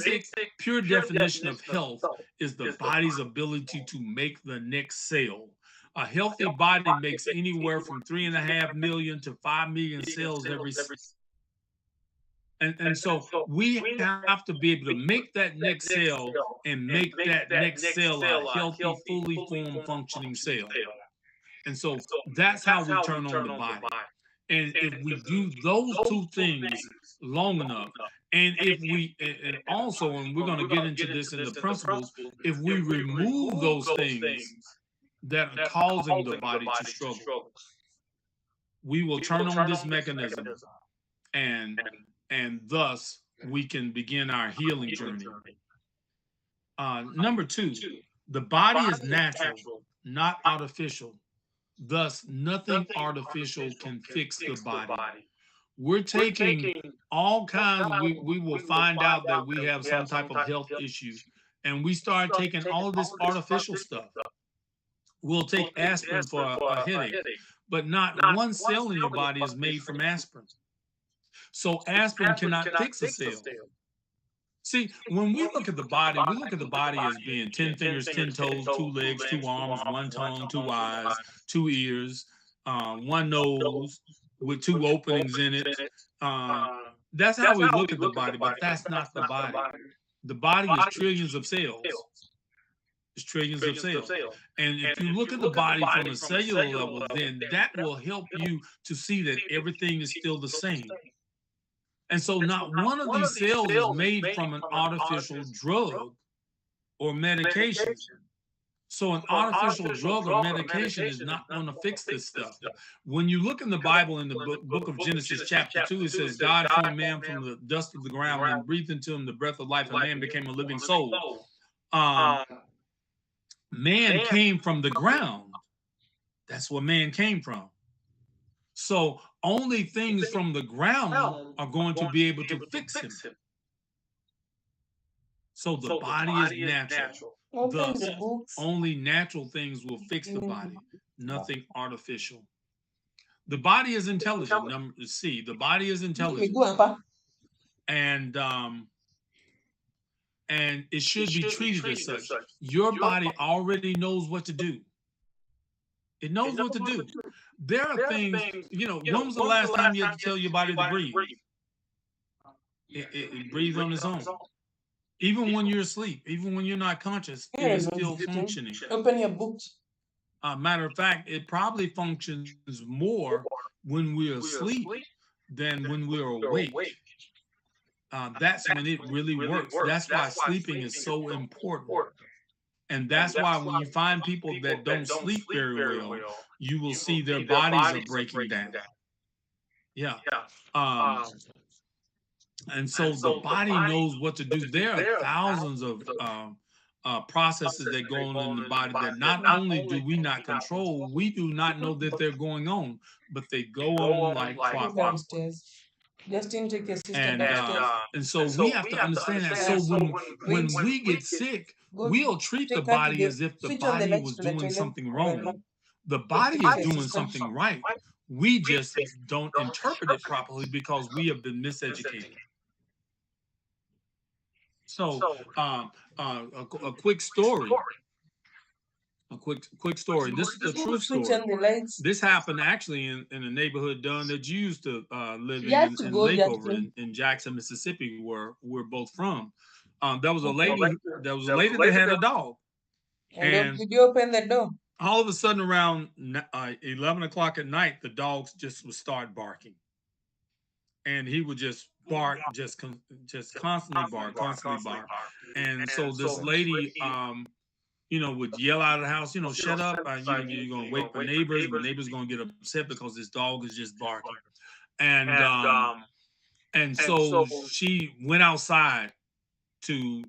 basic, pure definition of health is the body's ability to make the next cell. A healthy body makes anywhere from 3.5 million to 5 million cells every. And so we have to be able to make that next cell and make that next cell a healthy, fully formed, functioning cell. And so that's how we turn on the body. And if we do those two things long enough, and if we, and also, and we're going to get into this in the principles, if we remove those things that are causing the body to struggle, we will turn on this mechanism, and thus we can begin our healing journey. Number two, the body is natural, not artificial. Thus, nothing artificial can fix the body. We're taking all kinds, we will find out that we have some type of health issue, and we start taking all of this artificial stuff. We'll take aspirin for a headache, but not one cell in your body is made from aspirin. So aspirin cannot fix a cell. See, when we look at the body, we look at the body as being 10 fingers, 10 toes, 2 legs, 2 arms, 1 tongue, 2 eyes, 2 ears, 1 nose with 2 openings in it. That's how we look at the body, but that's not the body. The body is trillions of cells. It's trillions of cells. And if you look at the body from a cellular level, then that will help you to see that everything is still the same. And so not one of these cells is made from an artificial drug or medication. So an artificial drug or medication is not going to fix this stuff. When you look in the Bible, in the book of Genesis chapter 2, it says, God formed man from the dust of the ground and breathed into him the breath of life, and man became a living soul. Man came from the ground. That's where man came from. So only things from the ground are going to be able to fix him. So the body is natural. Thus, only natural things will fix the body, nothing artificial. The body is intelligent. Number C, the body is intelligent. And it should be treated as such. Your body already knows what to do. It knows what to do. There are things, you know, when was the last time you had to tell your body to breathe? It breathes on its own. Even when you're asleep, even when you're not conscious, it is still functioning. Open your books. Matter of fact, it probably functions more when we're asleep than when we're awake. That's when it really works. That's why sleeping is so important. And that's why when you find people that don't sleep very well, you will see their bodies are breaking down. Yeah. And so the body knows what to do. There are thousands of processes that go on in the body that not only do we not control, we do not know that they're going on, but they go on like clockwork. Justin, take your sister And so we have to understand that. So when we get sick, we'll treat the body as if the body was doing something wrong. The body is doing something right. We just don't interpret it properly because we have been miseducated. So a quick story. A quick story. This is a true story. This happened actually in a neighborhood, Dunn, that you used to live in Lakeover in Jackson, Mississippi, where we're both from. There was a lady that had a dog. And did you open the door? All of a sudden, around 11 o'clock at night, the dogs just would start barking, and he would just bark, just constantly bark. And so this lady, you know, would yell out of the house, you know, shut up, you're going to wake the neighbors, and the neighbors going to get upset because this dog is just barking. And so she went outside to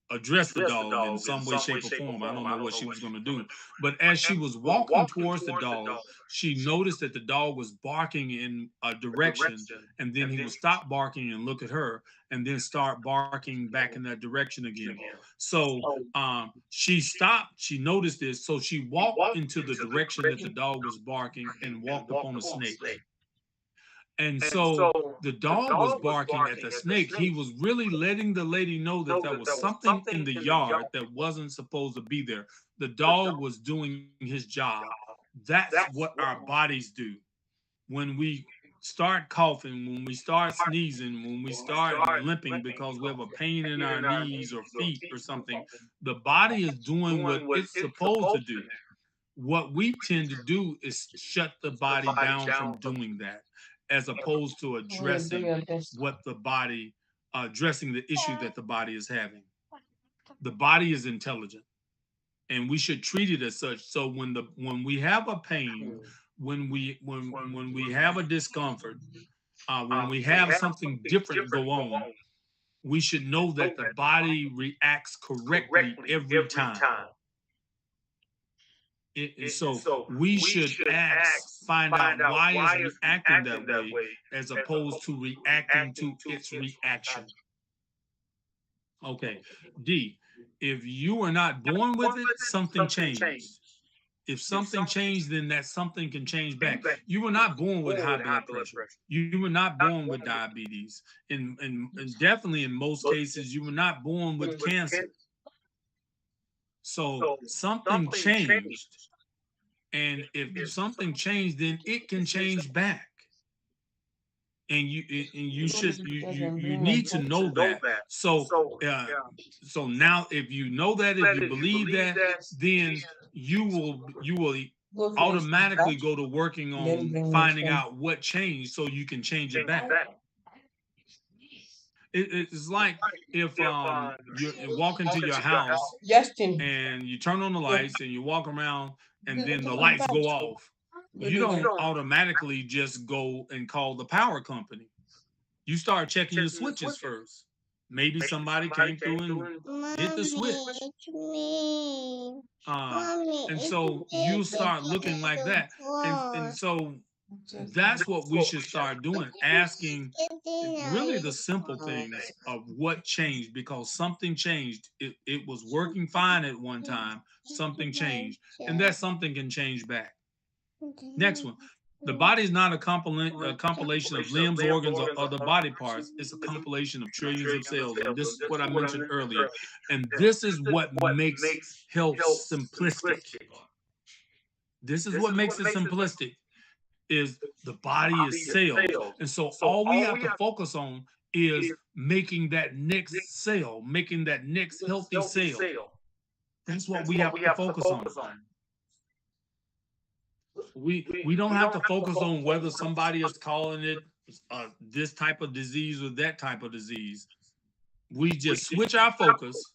address the dog in some way, shape, or form. I don't know what she was going to do. But as she was walking towards the dog, she noticed that the dog was barking in a direction, and then he would stop barking and look at her, and then start barking back in that direction again. So she stopped. She noticed this. So she walked into the direction that the dog was barking and walked upon a snake. And so the dog was barking at the snake. He was really letting the lady know that there was something in the yard that wasn't supposed to be there. The dog was doing his job. That's what our bodies do. When we start coughing, when we start sneezing, when we start limping because we have a pain in our knees or feet or something, the body is doing what it's supposed to do. What we tend to do is shut the body down from doing that, as opposed to addressing what the body, addressing the issue that the body is having. The body is intelligent, and we should treat it as such. So when we have a pain, when we have a discomfort, when we have something different go on, we should know that the body reacts correctly every time. So we should find out why it's reacting that way, as opposed to reacting to its reaction. Okay, D, if you were not born with it, something changed. If something changed, then that something can change back. You were not born with high blood pressure. You were not born with diabetes. And definitely in most cases, you were not born with cancer. So something changed. And if something changed, then it can change back. And you need to know that. So now, if you know that, if you believe that, then you will automatically go to working on finding out what changed, so you can change it back. It's like if you walk into your house and you turn on the lights and you walk around and then the lights go off. You don't automatically just go and call the power company. You start checking your switches first. Maybe somebody came through and hit the switch. And so you start looking like that. And so that's what we should start doing, asking really the simple things of what changed, because something changed. It was working fine at one time, something changed, and that something can change back. Next one. The body is not a compilation of limbs, organs, or other body parts. It's a compilation of trillions of cells. And this is what I mentioned earlier. And this is what makes health simplistic. This is what makes it simplistic, is the body is cells. And so all we have to focus on is making that next cell, making that next healthy cell. That's what we have to focus on. We don't have to focus on whether somebody is calling it this type of disease or that type of disease. We just switch our focus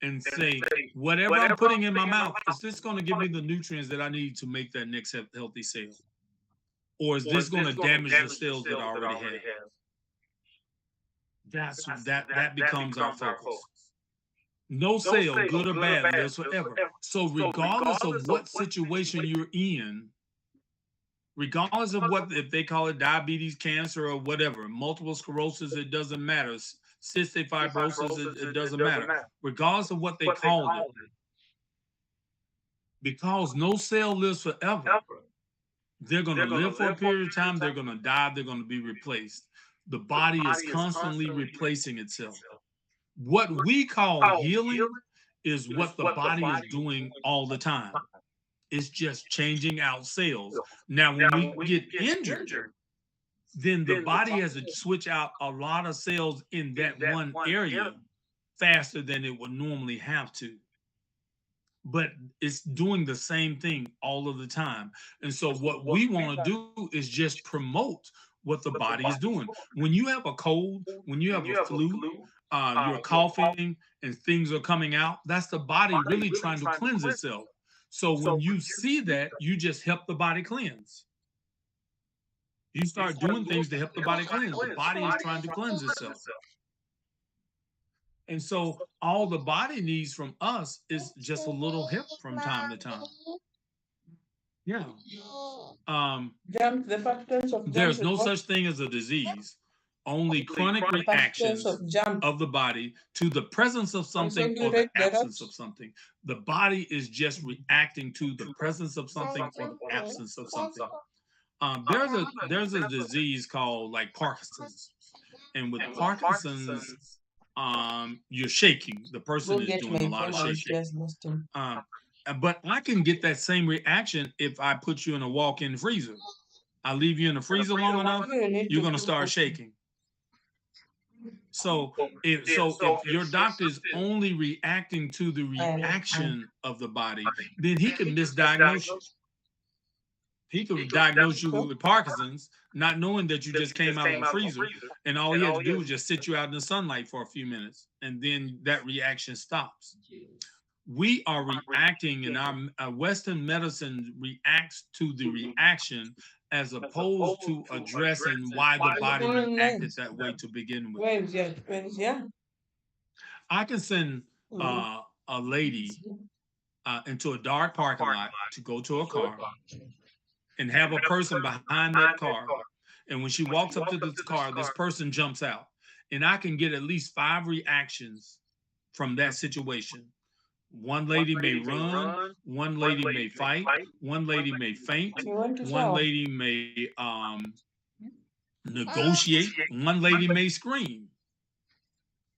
and say, whatever I'm putting in my mouth, is this going to give me the nutrients that I need to make that next healthy cell? Or is this going to damage the cells that I already have? That becomes our focus. No cell, good or bad, lives forever. So regardless of what situation you're in, regardless of what, if they call it diabetes, cancer, or whatever, multiple sclerosis, it doesn't matter. Cystic fibrosis, it doesn't matter. Regardless of what they call it, because no cell lives forever, they're going to live for a period of time, they're going to die, they're going to be replaced. The body is constantly replacing itself. What we call healing is what the body is doing all the time. It's just changing out cells. Now, when we get injured, then the body has to switch out a lot of cells in that one area faster than it would normally have to. But it's doing the same thing all of the time. And so what we want to do is just promote what the body is doing. When you have a cold, when you have a flu, you're coughing and things are coming out, that's the body really trying to cleanse itself. So when you see that, you just help the body cleanse. You start doing things to help the body cleanse. The body is trying to cleanse itself. And so all the body needs from us is just a little help from time to time. Yeah. There's no such thing as a disease. Only chronic reactions of the body to the presence of something or the absence of something. The body is just reacting to the presence of something or the absence of something. There's a disease called like Parkinson's, and with Parkinson's, you're shaking. The person Go is get doing my a lot of phone. shaking. Just lost him. But I can get that same reaction if I put you in a walk-in freezer. I leave you in the freezer long enough, you're gonna start shaking. So if your doctor is only reacting to the reaction of the body, then he could misdiagnose you. He could diagnose you with Parkinson's, not knowing that you just came out of the freezer, and all he had to do was just sit you out in the sunlight for a few minutes, and then that reaction stops. We are reacting, and our Western medicine reacts to the reaction as opposed to addressing why the body reacted that way to begin with. Where is yeah? I can send a lady into a dark parking lot to go to a car and have a person behind that car. And when she walks up to this car, this person jumps out. And I can get at least 5 reactions from that situation. One lady may run, one lady may fight, one lady may faint, one lady may negotiate, one lady may scream.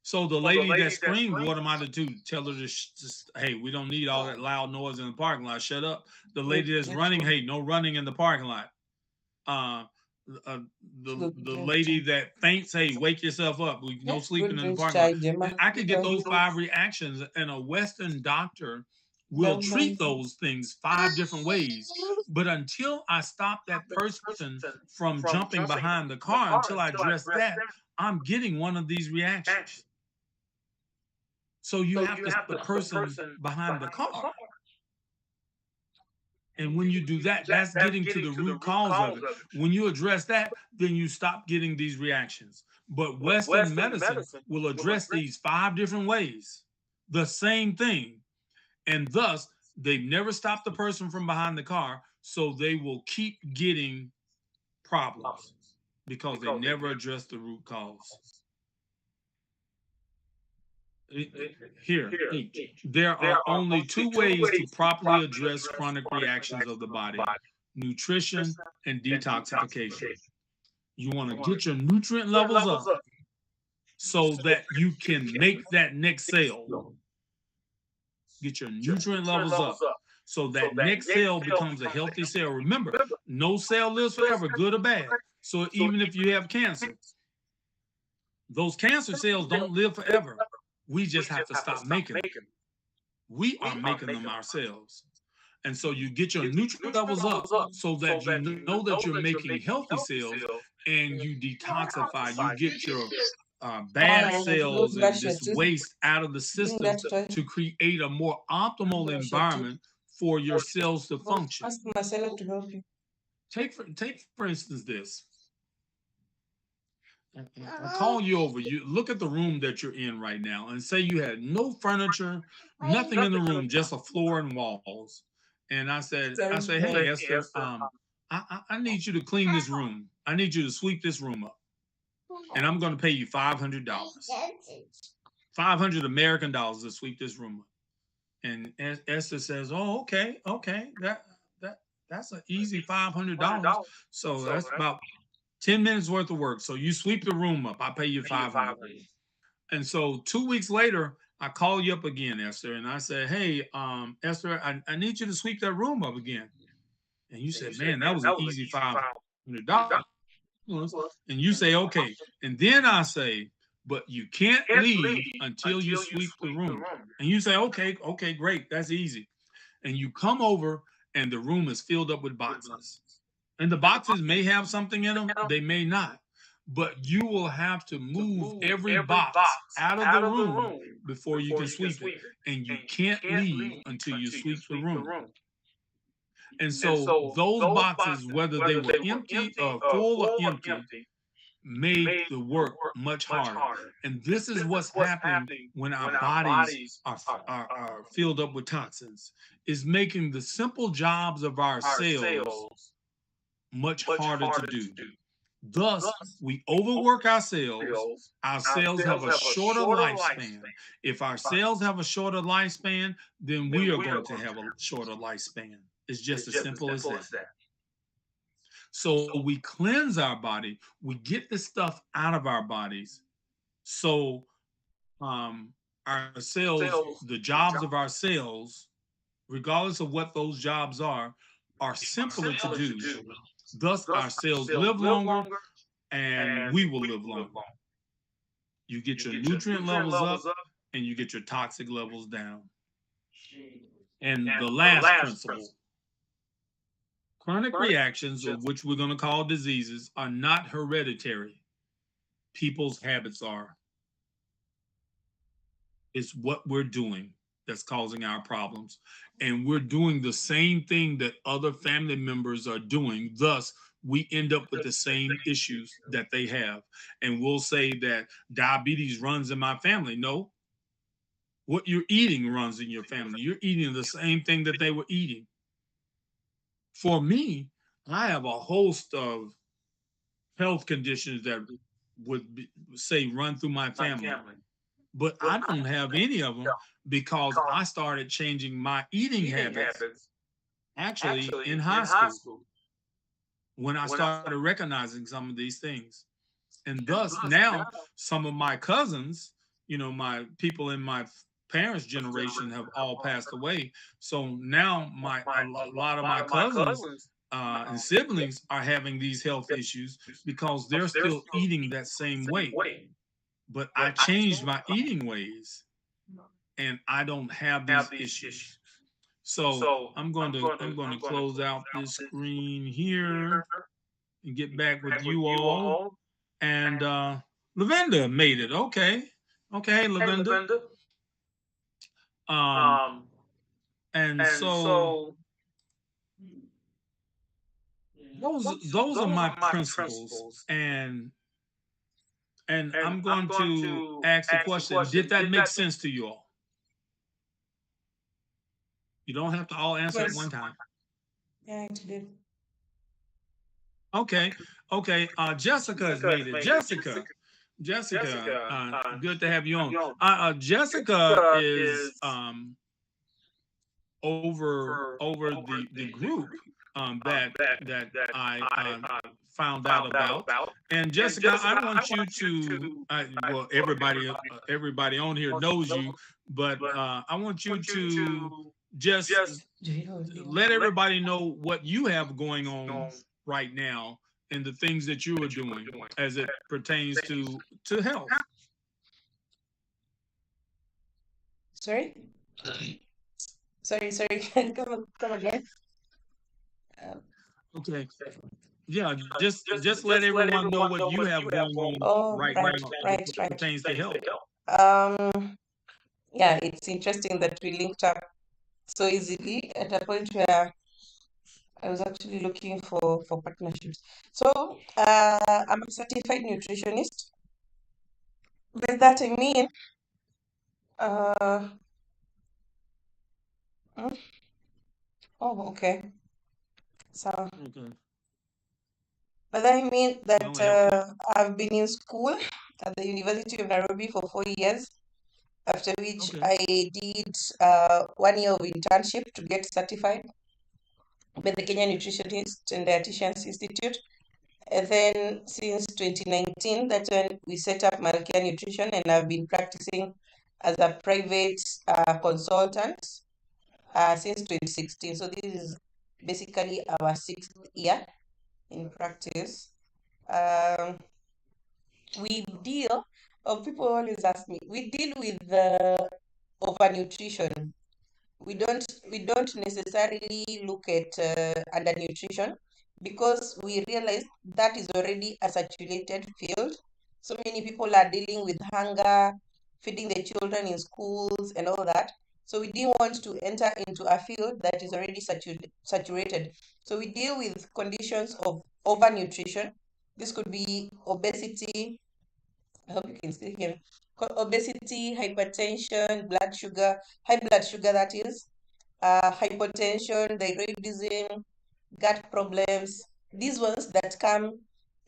So the lady that screamed, what am I to do? Tell her to just, hey, we don't need all that loud noise in the parking lot. Shut up. The lady that's running, hey, no running in the parking lot. The lady that faints, hey, wake yourself up. No sleeping in the parking lot. I could get those 5 reactions, and a Western doctor will treat those things 5 different ways. But until I stop that person from jumping behind the car, until I address that, I'm getting one of these reactions. So you have to put the person behind the car. And when you do that, that's getting to the root cause of it. When you address that, then you stop getting these reactions. But Western medicine will address these 5 different ways, the same thing. And thus, they never stop the person from behind the car, so they will keep getting problems because they never address the root cause. Here, there are only 2 ways to properly address chronic reactions of the body: nutrition and detoxification. You want to get your nutrient levels up so that you can make that next cell. Get your nutrient levels up so that next cell becomes a healthy cell. Remember, no cell lives forever, good or bad. So even if you have cancer, those cancer cells don't live forever. We just have to stop making them. We are making them ourselves. And so you get your nutrient levels up so that you know that you're making healthy cells, and you detoxify. You get your bad cells and this waste out of the system to create a more optimal environment for your cells to function. Ask Marcella to help you. Take for instance this. I call you over. You look at the room that you're in right now, and say you had no furniture, nothing in the room, just a floor and walls. And I said, hey, Esther, I need you to clean this room. I need you to sweep this room up, and I'm going to pay you $500, $500 American dollars to sweep this room up. And Esther says, oh, okay, that's an easy $500. So that's about 10 minutes worth of work. So you sweep the room up. I pay you $500. And so 2 weeks later, I call you up again, Esther, and I say, hey, Esther, I need you to sweep that room up again. And you said, man, that was an easy $500. And you say, okay. And then I say, but you can't leave until you sweep the room. And you say, okay, great. That's easy. And you come over, and the room is filled up with boxes. And the boxes may have something in them, they may not. But you will have to move every box out of the room before you can sweep it. And you can't leave until you sweep the room. And so those boxes, whether they were empty or full or empty, made the work much harder. And this is what's happening when our bodies are filled up with toxins, is making the simple jobs of our cells much harder to do. Thus, we overwork our cells. Our cells have a shorter lifespan. If our cells have a shorter lifespan, then we are going to have a shorter lifespan. It's just as simple as that. So we cleanse our body, we get the stuff out of our bodies. So our cells, the jobs of our cells, regardless of what those jobs are simpler to do. Thus, our cells live longer and we will live longer. You get your nutrient levels up and you get your toxic levels down. And the last principle, chronic reactions, or which we're going to call diseases, are not hereditary. People's habits are. It's what we're doing that's causing our problems. And we're doing the same thing that other family members are doing. Thus, we end up with the same issues that they have. And we'll say that diabetes runs in my family. No, what you're eating runs in your family. You're eating the same thing that they were eating. For me, I have a host of health conditions that would say run through my family, but I don't have any of them because I started changing my eating habits actually in high school when I started recognizing some of these things. And thus now some of my cousins, my people in my parents' generation have all passed away. So now a lot of my cousins and siblings are having these health issues because they're still eating that same way. But I changed my eating ways and I don't have these issues. So I'm going to close out this screen here and get back with you all. And Lavinda made it. Okay. Okay, Lavinda. Um, and so those are my principles. And I'm going to ask the question, did that make sense to you all? You don't have to all answer at one time. Yeah, it did. Okay. Okay. Jessica has made it. Jessica, good to have you on. Jessica is over the group that I found out about. And Jessica, I want you to well, everybody on here knows you, but I want you to just let everybody know what you have going on right now and the things that you are doing as it pertains to health. Sorry? Sorry. Come again. Okay. Yeah, just let everyone know what you have going on Oh, right right, now as right, it right. pertains to health. Yeah, it's interesting that we linked up so easily at a point where I was actually looking for partnerships. So, I'm a certified nutritionist. By that I mean, uh, mm, oh, okay. So, Okay. by that I mean Well, that I've been in school at the University of Nairobi for 4 years, after which okay. I did 1 year of internship to get certified by the Kenya Nutritionist and Dietitians Institute. And then since 2019, that's when we set up Malkia Nutrition, and I've been practicing as a private consultant since 2016. So this is basically our 6th year in practice. Um, we deal, people always ask me, we deal with the overnutrition. We don't necessarily look at undernutrition because we realize that is already a saturated field. So many people are dealing with hunger, feeding the children in schools and all that. So we didn't want to enter into a field that is already saturated. So we deal with conditions of overnutrition. This could be obesity. I hope you can still hear me. Obesity, hypertension, high blood sugar, that is, hypertension, thyroidism, gut problems. These ones that come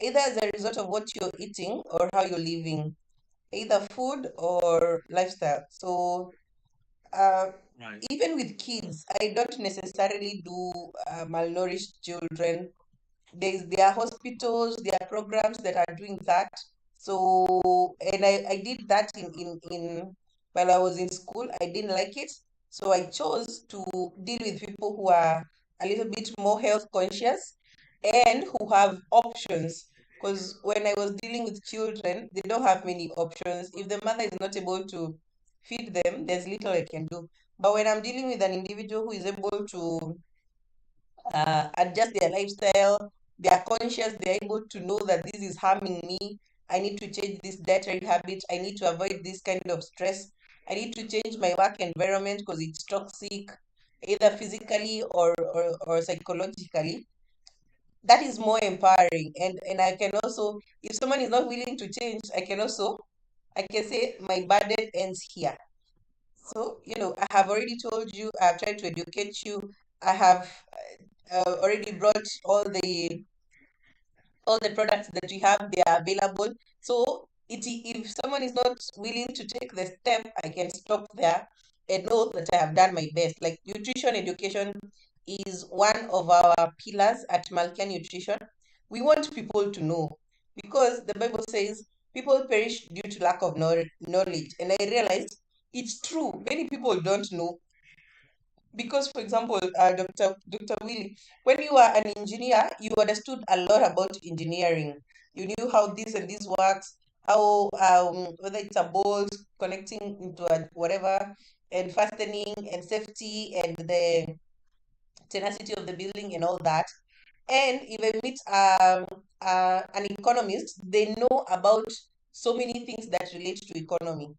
either as a result of what you're eating or how you're living, either food or lifestyle. So, Right. even with kids, I don't necessarily do malnourished children. there are hospitals, there are programs that are doing that. So, and I did that in while I was in school. I didn't like it. So I chose to deal with people who are a little bit more health conscious and who have options. Because when I was dealing with children, they don't have many options. If the mother is not able to feed them, there's little I can do. But when I'm dealing with an individual who is able to adjust their lifestyle. They are conscious, they're able to know that this is harming me. I need to change this dietary habit. I need to avoid this kind of stress. I need to change my work environment because it's toxic, either physically or psychologically. That is more empowering. And I can also, if someone is not willing to change, I can say my burden ends here. So, I have already told you, I've tried to educate you. I have already brought all the products that we have. They are available. So if someone is not willing to take the step, I can stop there and know that I have done my best. Like nutrition education is one of our pillars at Malkia Nutrition. We want people to know because the Bible says people perish due to lack of knowledge. And I realized it's true. Many people don't know because, for example, Dr. Willie, when you were an engineer, you understood a lot about engineering. You knew how this and this works, how whether it's a bolt connecting into a whatever, and fastening and safety and the tenacity of the building and all that. And if I meet an economist, they know about so many things that relate to economy.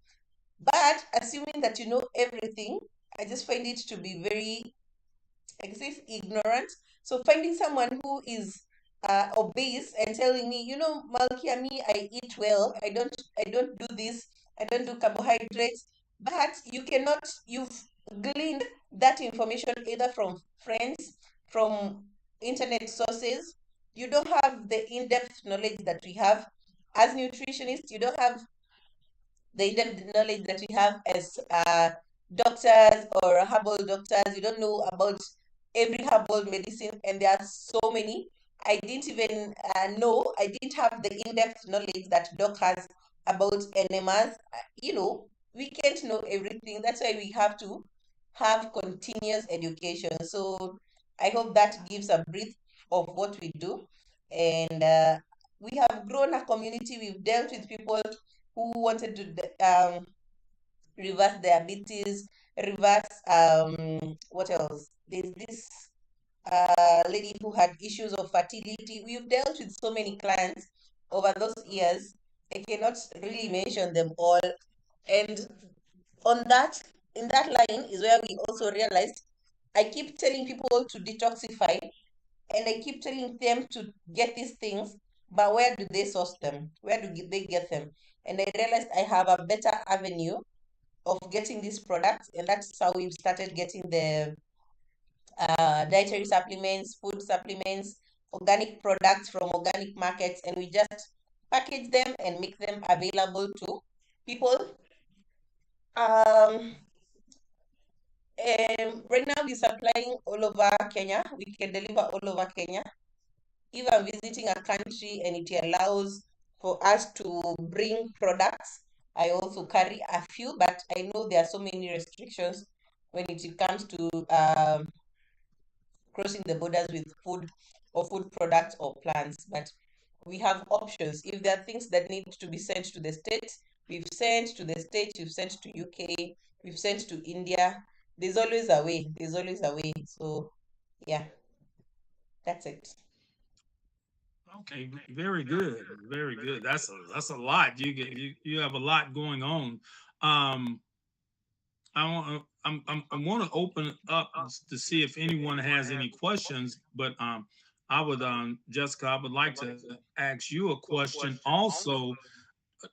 But assuming that you know everything, I just find it to be very excess ignorant. So finding someone who is obese and telling me, Malkia, me, I eat well. I don't do this. I don't do carbohydrates. But you've gleaned that information either from friends, from internet sources. You don't have the in-depth knowledge that we have as nutritionists. You don't have the in-depth knowledge that we have as doctors or herbal doctors. You don't know about every herbal medicine, and there are so many. I didn't even know. I didn't have the in-depth knowledge that doc has about enemas. We can't know everything. That's why we have to have continuous education. So I hope that gives a brief of what we do, and we have grown a community. We've dealt with people who wanted to reverse diabetes, reverse what else? There's this lady who had issues of fertility. We've dealt with so many clients over those years. I cannot really mention them all. And on that, in that line is where we also realized I keep telling people to detoxify and I keep telling them to get these things, but where do they source them? Where do they get them? And I realized I have a better avenue of getting these products, and that's how we've started getting the dietary supplements, food supplements, organic products from organic markets, and we just package them and make them available to people. Um, right now, we're supplying all over Kenya. We can deliver all over Kenya. If I'm visiting a country and it allows for us to bring products, I also carry a few, but I know there are so many restrictions when it comes to crossing the borders with food or food products or plants. But we have options. If there are things that need to be sent to the States, we've sent to the States, we've sent to UK, we've sent to India. There's always a way. There's always a way. So yeah, that's it. Okay, very good, very good. That's a lot. You have a lot going on. Um, I want to open it up to see if anyone has any questions, but I would Jessica, I would like to ask you a question also.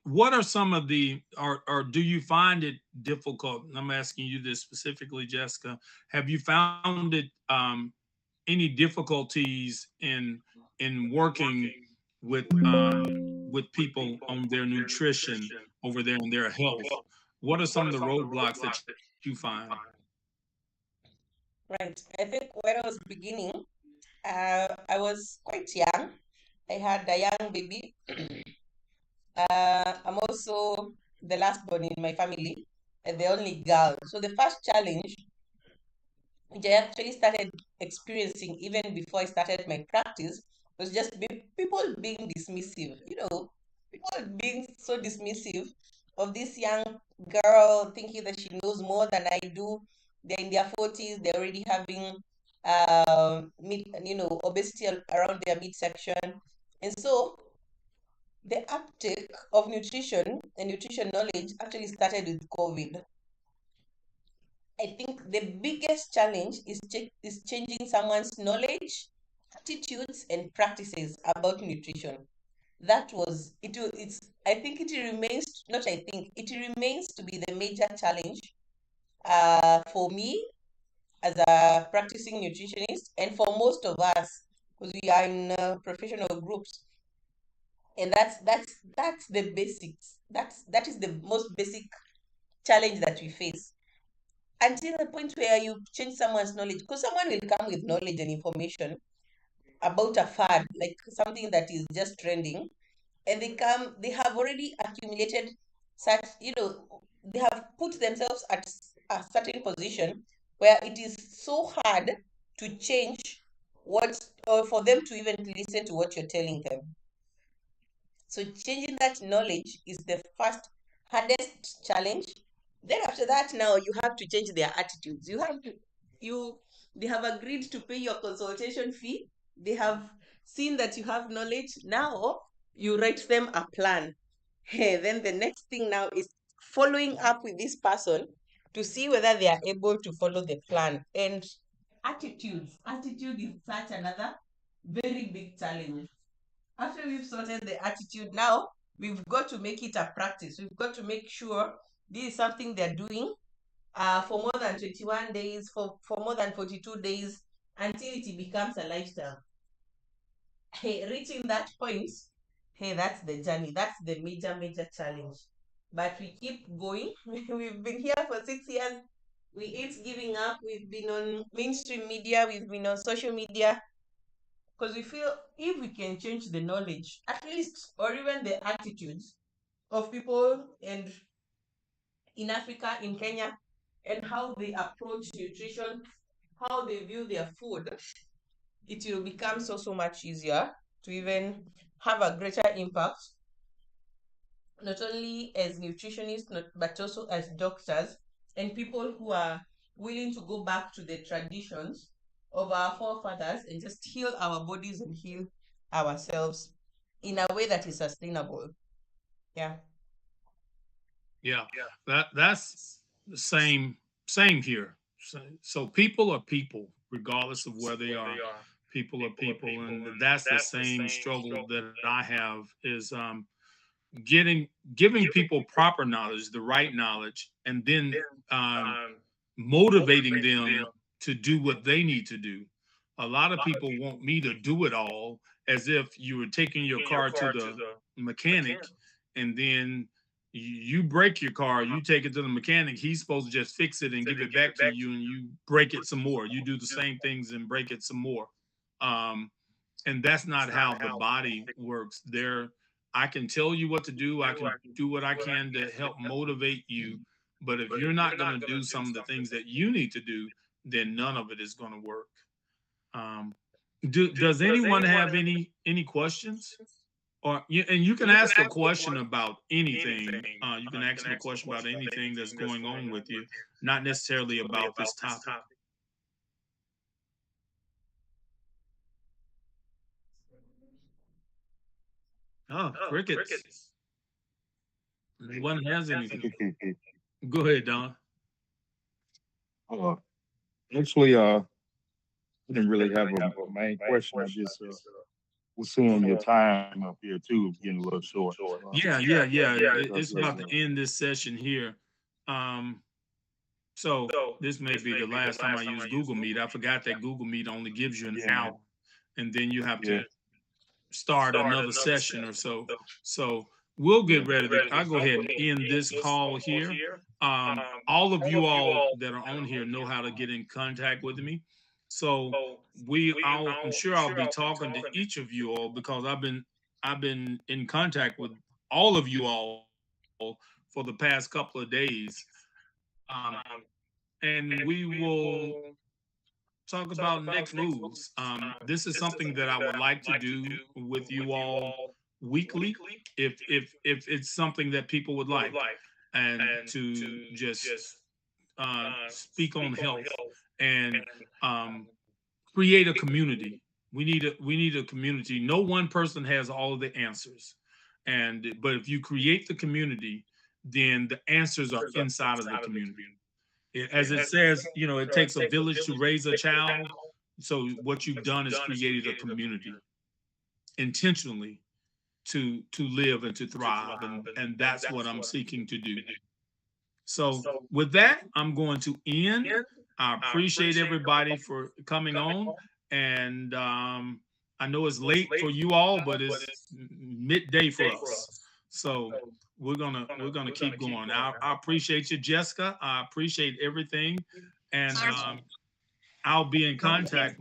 What are some of the or do you find it difficult? And I'm asking you this specifically, Jessica. Have you found it any difficulties in working with people on their nutrition over there and their health? What are some of the roadblocks that you find? Right. I think when I was beginning, I was quite young. I had a young baby. I'm also the last born in my family and the only girl. So the first challenge, which I actually started experiencing even before I started my practice, was just people being dismissive. People being so dismissive of this young girl, thinking that she knows more than I do. They're in their 40s, they're already having obesity around their midsection. And so the uptake of nutrition and nutrition knowledge actually started with COVID. I think the biggest challenge is changing someone's knowledge, attitudes, and practices about nutrition. That was it. It's I think it remains not. I think it remains to be the major challenge for me as a practicing nutritionist, and for most of us because we are in professional groups, and that's the basics. That is the most basic challenge that we face until the point where you change someone's knowledge, because someone will come with knowledge and information about a fad, like something that is just trending, and they have already accumulated such, they have put themselves at a certain position where it is so hard to change what, or for them to even listen to what you're telling them. So changing that knowledge is the first hardest challenge. Then after that, now you have to change their attitudes. You they have agreed to pay your consultation fee. They have seen that you have knowledge. Now you write them a plan. Hey, then the next thing now is following up with this person to see whether they are able to follow the plan. And attitudes. Attitude is such another very big challenge. After we've sorted the attitude, now we've got to make it a practice. We've got to make sure this is something they're doing for more than 21 days, for more than 42 days, until it becomes a lifestyle. Hey, reaching that point, hey, that's the journey. That's the major, major challenge. But we keep going. We've been here for 6 years. We ain't giving up. We've been on mainstream media, we've been on social media, because we feel if we can change the knowledge, at least, or even the attitudes of people and in Africa, in Kenya, and how they approach nutrition, how they view their food, it will become so much easier to even have a greater impact, not only as nutritionists, but also as doctors and people who are willing to go back to the traditions of our forefathers and just heal our bodies and heal ourselves in a way that is sustainable. Yeah. Yeah, that's the same here. So people are people, regardless of where they are. People are people, and that's the same struggle that I have is getting giving people proper knowledge, the right knowledge, and then um, motivating them to do what they need to do. A lot of people want me to do it all, as if you were taking your car to the mechanic and then you break your car, you take it to the mechanic, he's supposed to just fix it and give it back to you, and you break it some more. You do the same things and break it some more. Um, and that's not how the body works. I can tell you what to do, I can do what I can to help motivate you, but if you're not going to do some of the things that you need to do, then none of it is going to work. um, does anyone have any questions? And you can ask a question about anything. You can ask me a question about anything that's going on with you, not necessarily about this topic. Oh, crickets. No one has anything. Go ahead, Don. Uh, actually, I didn't really have a main question. I just was seeing your time up here too, getting a little short. Yeah. It's That's about to end this session here. Um, so this may be the last time I use Google Meet. I forgot that Google Meet only gives you an hour, and then you have to Yeah. start another session or so. So we'll get ready to. I'll go ahead and end this call here. All of you all that are on here know how to get in contact with me. So I'm sure I'll be talking to each of you all because I've been in contact with all of you all for the past couple of days. Um, and we will talk about next moves. This is something that I would like to do with you all weekly, if it's something that people would like, and to just speak on health and create a community. We need a community. No one person has all of the answers, and but if you create the community, then the answers are inside of the community. As it says, you know, it takes a village to raise a child. So what you've done is created a community intentionally to live and to thrive, and that's what I'm seeking to do. So with that, I'm going to end. I appreciate everybody for coming on, and I know it's late for you all, but it's midday for us. So we're gonna keep going. I appreciate you, Jessica. I appreciate everything, and I'll be in contact.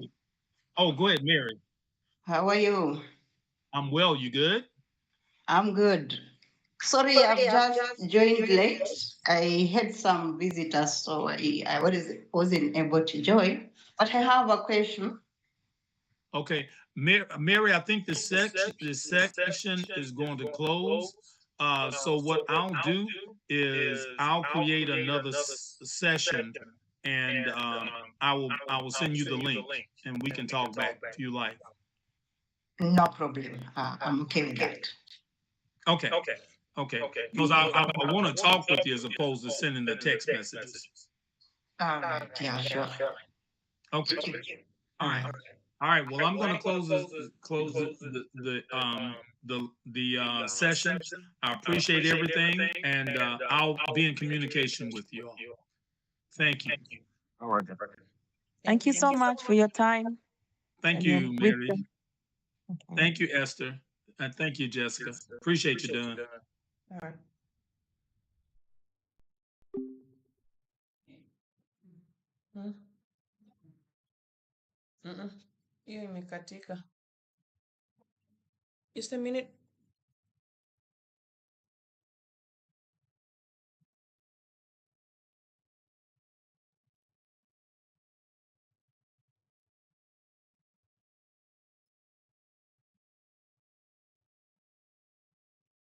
Oh, go ahead, Mary. How are you? I'm well. You good? I'm good. Sorry, I've just joined late. I had some visitors, so wasn't able to join. But I have a question. Okay, Mary, I think this section is going to close. So what I'll do is I'll create another session, and I will send you the link, and we can talk back if you like. No problem. I'm okay with that. Okay, okay. Because I want to talk with you as opposed to sending the text messages. All right. Yeah, sure. Okay. Thank you. All right. All right. Well, I'm going to close the session. I appreciate everything, and I'll be in communication with you all. Thank you. All right. Thank you so much for your time. Thank and your you, Mary. wisdom. Okay. Thank you, Esther. And thank you, Jessica. Appreciate you, Don. All right. Hiyo imekatika. Just a minute.